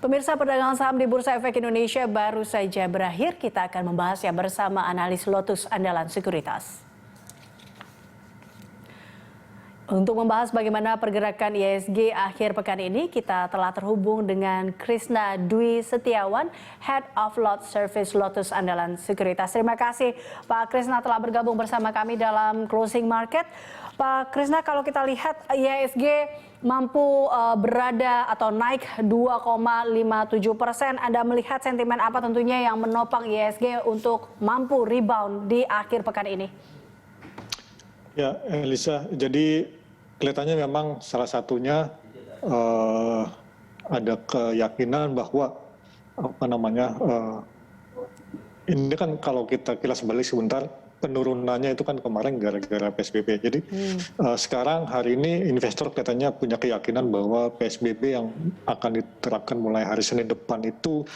Pemirsa, perdagangan saham di Bursa Efek Indonesia baru saja berakhir. Kita akan membahasnya bersama analis Lotus Andalan Sekuritas. Untuk membahas bagaimana pergerakan IHSG akhir pekan ini, kita telah terhubung dengan Krisna Dwi Setiawan, Head of Lot Service Lotus Andalan Sekuritas. Terima kasih Pak Krisna telah bergabung bersama kami dalam Closing Market. Pak Krisna, kalau kita lihat IHSG mampu berada atau naik 2,57%. Anda melihat sentimen apa tentunya yang menopang IHSG untuk mampu rebound di akhir pekan ini? Ya, Elisa, jadi kelihatannya memang salah satunya ada keyakinan bahwa ini kan kalau kita kilas balik sebentar, penurunannya itu kan kemarin gara-gara PSBB. Jadi sekarang hari ini investor kelihatannya punya keyakinan bahwa PSBB yang akan diterapkan mulai hari Senin depan itu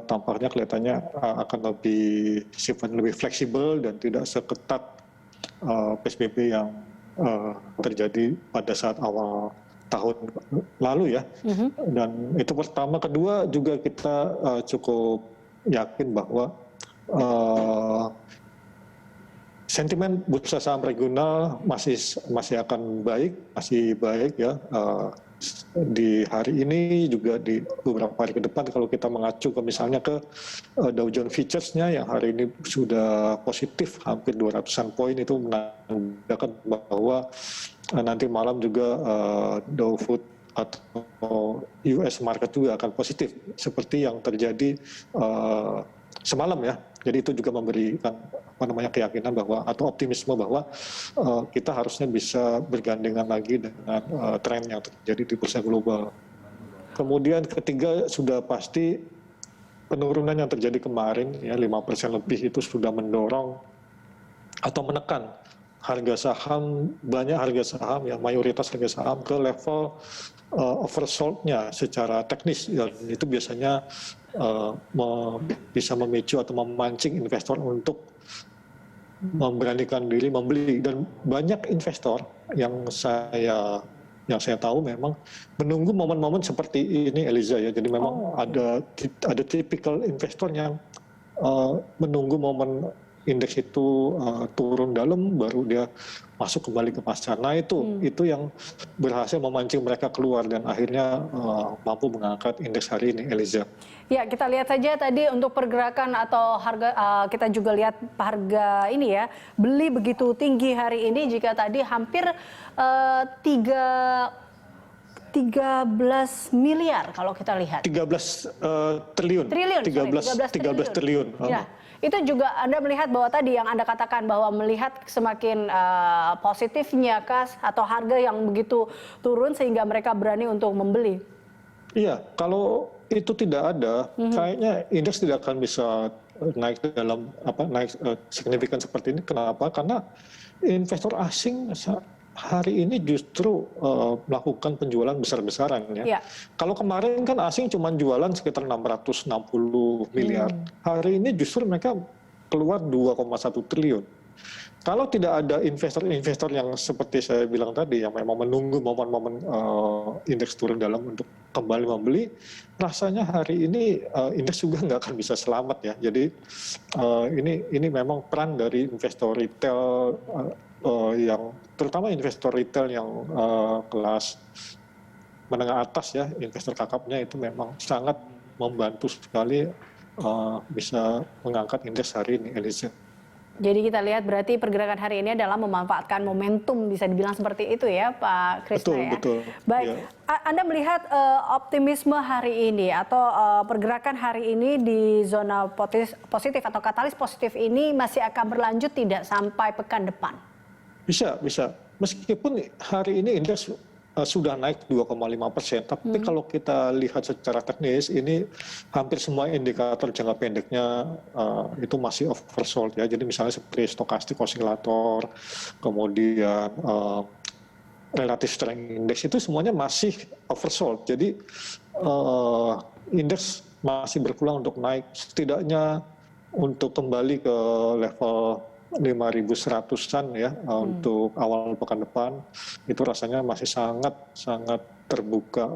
tampaknya kelihatannya akan lebih fleksibel dan tidak seketat PSBB yang terjadi pada saat awal tahun lalu ya. Dan itu pertama. Kedua juga kita cukup yakin bahwa sentimen bursa saham regional masih akan masih baik ya. Di hari ini juga di beberapa hari ke depan kalau kita mengacu ke misalnya ke Dow Jones Futures-nya yang hari ini sudah positif hampir 200-an poin, itu menandakan bahwa nanti malam juga Dow Food atau US market juga akan positif seperti yang terjadi semalam ya. Jadi itu juga memberikan keyakinan bahwa atau optimisme bahwa kita harusnya bisa bergandengan lagi dengan tren yang terjadi di bursa global. Kemudian ketiga sudah pasti penurunan yang terjadi kemarin ya 5% lebih itu sudah mendorong atau menekan harga saham, banyak harga saham ya, mayoritas harga saham ke level oversold-nya secara teknis, dan itu biasanya bisa memicu atau memancing investor untuk memberanikan diri membeli. Dan banyak investor yang saya tahu memang menunggu momen-momen seperti ini, Eliza ya. Jadi memang ada tipikal investor yang menunggu momen indeks itu turun dalam baru dia masuk kembali ke pasar. Nah itu yang berhasil memancing mereka keluar dan akhirnya mampu mengangkat indeks hari ini, Eliza. Ya, kita lihat saja tadi untuk pergerakan atau harga, kita juga lihat harga ini ya, beli begitu tinggi hari ini jika tadi hampir 13 miliar kalau kita lihat. 13 triliun. 13 triliun. Ya, itu juga Anda melihat bahwa tadi yang Anda katakan bahwa melihat semakin positifnya kas atau harga yang begitu turun sehingga mereka berani untuk membeli. Iya, kalau itu tidak ada, kayaknya indeks tidak akan bisa naik naik signifikan seperti ini. Kenapa? Karena investor asing hari ini justru melakukan penjualan besar-besaran ya. Kalau kemarin kan asing cuma jualan sekitar 660 miliar. Hari ini justru mereka keluar 2,1 triliun. Kalau tidak ada investor-investor yang seperti saya bilang tadi yang memang menunggu momen-momen indeks turun dalam untuk kembali membeli, rasanya hari ini indeks juga nggak akan bisa selamat ya. Jadi ini memang peran dari investor retail yang terutama investor retail yang kelas menengah atas ya, investor kakapnya itu memang sangat membantu sekali bisa mengangkat indeks hari ini, Elisa. Jadi kita lihat berarti pergerakan hari ini adalah memanfaatkan momentum, bisa dibilang seperti itu ya Pak Krisna ya. Betul. Baik, ya. Anda melihat optimisme hari ini atau pergerakan hari ini di zona positif atau katalis positif ini masih akan berlanjut tidak sampai pekan depan? Bisa. Meskipun hari ini indeks sudah naik 2,5%, tapi kalau kita lihat secara teknis ini hampir semua indikator jangka pendeknya itu masih oversold ya. Jadi misalnya seperti stokastik osilator, kemudian relative strength index itu semuanya masih oversold. Jadi indeks masih berpeluang untuk naik setidaknya untuk kembali ke level 5.100-an ya untuk awal pekan depan. Itu rasanya masih sangat terbuka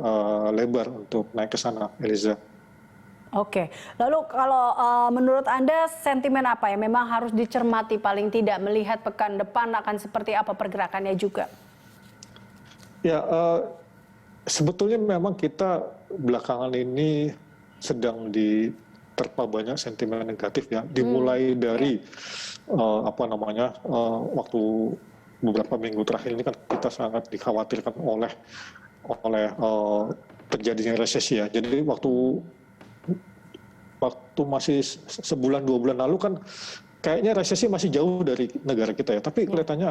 lebar untuk naik ke sana, Eliza. Oke, lalu kalau menurut Anda sentimen apa yang memang harus dicermati paling tidak melihat pekan depan akan seperti apa pergerakannya juga? Ya, sebetulnya memang kita belakangan ini sedang diterpa banyak sentimen negatif ya. Dimulai dari waktu beberapa minggu terakhir ini kan kita sangat dikhawatirkan oleh terjadinya resesi ya. Jadi waktu masih sebulan 2 bulan lalu kan kayaknya resesi masih jauh dari negara kita ya. Tapi kelihatannya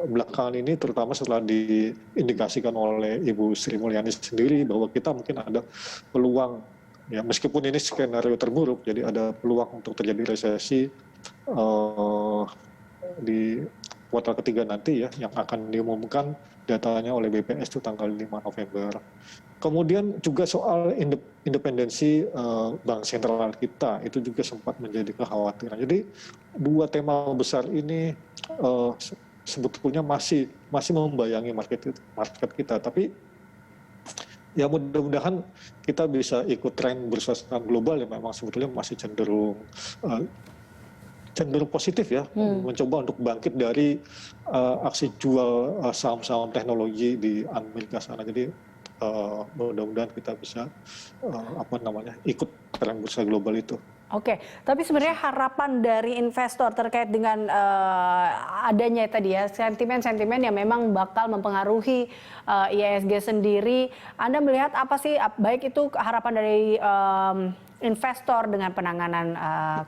belakangan ini terutama setelah diindikasikan oleh Ibu Sri Mulyani sendiri bahwa kita mungkin ada peluang ya, meskipun ini skenario terburuk, jadi ada peluang untuk terjadi resesi di kuartal ketiga nanti ya, yang akan diumumkan datanya oleh BPS itu tanggal 5 November. Kemudian juga soal independensi bank sentral kita itu juga sempat menjadi kekhawatiran. Jadi dua tema besar ini sebetulnya masih membayangi market kita. Tapi ya mudah-mudahan kita bisa ikut tren bursa saham global yang memang sebetulnya masih cenderung positif ya, mencoba untuk bangkit dari aksi jual saham-saham teknologi di Amerika sana. Jadi mudah-mudahan kita bisa ikut tren bursa global itu. Oke, tapi sebenarnya harapan dari investor terkait dengan adanya tadi ya sentimen-sentimen yang memang bakal mempengaruhi IHSG sendiri. Anda melihat apa sih baik itu harapan dari investor dengan penanganan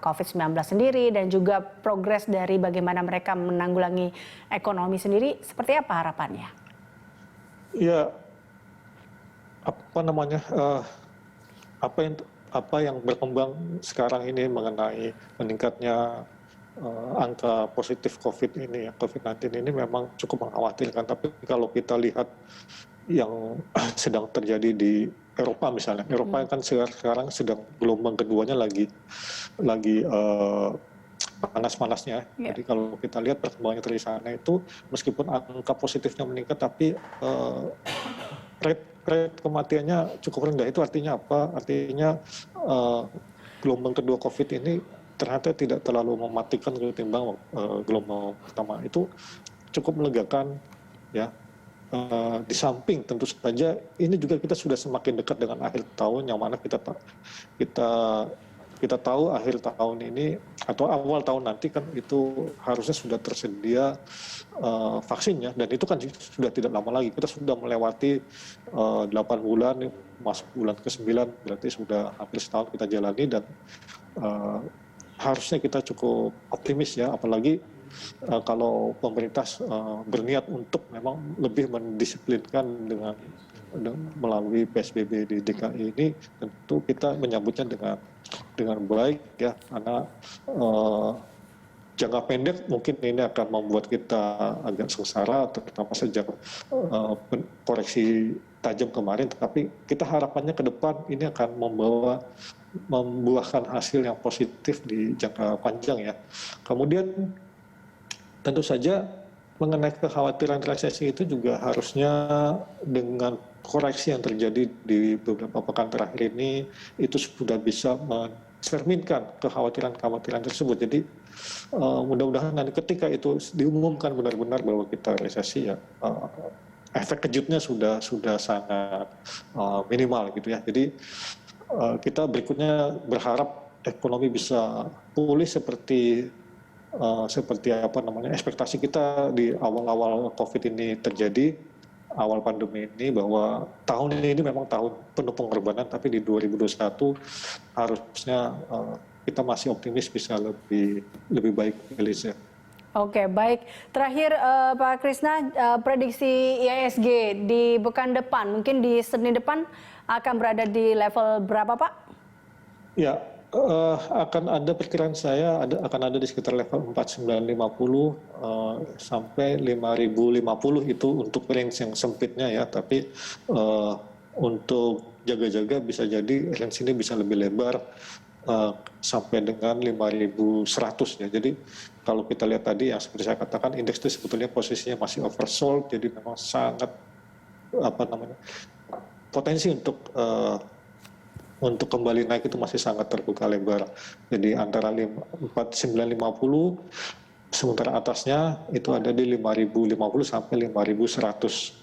COVID-19 sendiri dan juga progres dari bagaimana mereka menanggulangi ekonomi sendiri, seperti apa harapannya? Ya, apa yang berkembang sekarang ini mengenai meningkatnya angka positif COVID-19 ini memang cukup mengkhawatirkan. Tapi kalau kita lihat yang sedang terjadi di Eropa misalnya, Eropa kan sekarang sedang gelombang keduanya lagi panas-panasnya. Jadi kalau kita lihat perkembangannya dari sana itu meskipun angka positifnya meningkat, tapi rate kematiannya cukup rendah. Itu artinya apa? Artinya gelombang kedua COVID ini ternyata tidak terlalu mematikan ketimbang gelombang pertama. Itu cukup melegakan ya. Di samping tentu saja ini juga kita sudah semakin dekat dengan akhir tahun, yang mana kita tahu akhir tahun ini atau awal tahun nanti kan itu harusnya sudah tersedia vaksinnya, dan itu kan sudah tidak lama lagi. Kita sudah melewati 8 bulan, masuk bulan ke-9, berarti sudah hampir setahun kita jalani, dan harusnya kita cukup optimis ya, apalagi kalau pemerintah berniat untuk memang lebih mendisiplinkan dengan melalui PSBB di DKI ini, tentu kita menyambutnya dengan baik ya, karena jangka pendek mungkin ini akan membuat kita agak sengsara, terutama sejak koreksi tajam kemarin. Tapi kita harapannya ke depan ini akan membuahkan hasil yang positif di jangka panjang ya. Kemudian tentu saja mengenai kekhawatiran resesi itu juga harusnya dengan koreksi yang terjadi di beberapa pekan terakhir ini itu sudah bisa mencerminkan kekhawatiran tersebut. Jadi mudah-mudahan nanti ketika itu diumumkan benar-benar bahwa kita resesi ya, efek kejutnya sudah sangat minimal gitu ya. Jadi kita berikutnya berharap ekonomi bisa pulih seperti ekspektasi kita di awal-awal COVID ini terjadi, awal pandemi ini, bahwa tahun ini memang tahun penuh pengorbanan, tapi di 2021 harusnya kita masih optimis bisa lebih baik, Elisa. Oke, baik. Terakhir Pak Krisna, prediksi IHSG di pekan depan, mungkin di Senin depan akan berada di level berapa, Pak? Ya, akan ada perkiraan saya akan ada di sekitar level 4950 sampai 5050 itu untuk range yang sempitnya ya. Tapi untuk jaga-jaga bisa jadi range ini bisa lebih lebar sampai dengan 5.100 ya. Jadi kalau kita lihat tadi yang seperti saya katakan, indeks itu sebetulnya posisinya masih oversold, jadi memang sangat potensi untuk kembali naik itu masih sangat terbuka lebar. Jadi antara 4.950, sementara atasnya itu ada di 5.050 sampai 5.100.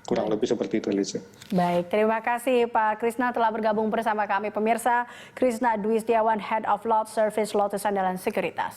Kurang lebih seperti itu, Lisa. Baik, terima kasih Pak Krisna telah bergabung bersama kami. Pemirsa, Krisna Dwi Setiawan, Head of Lot Service Lotus Andalan Sekuritas.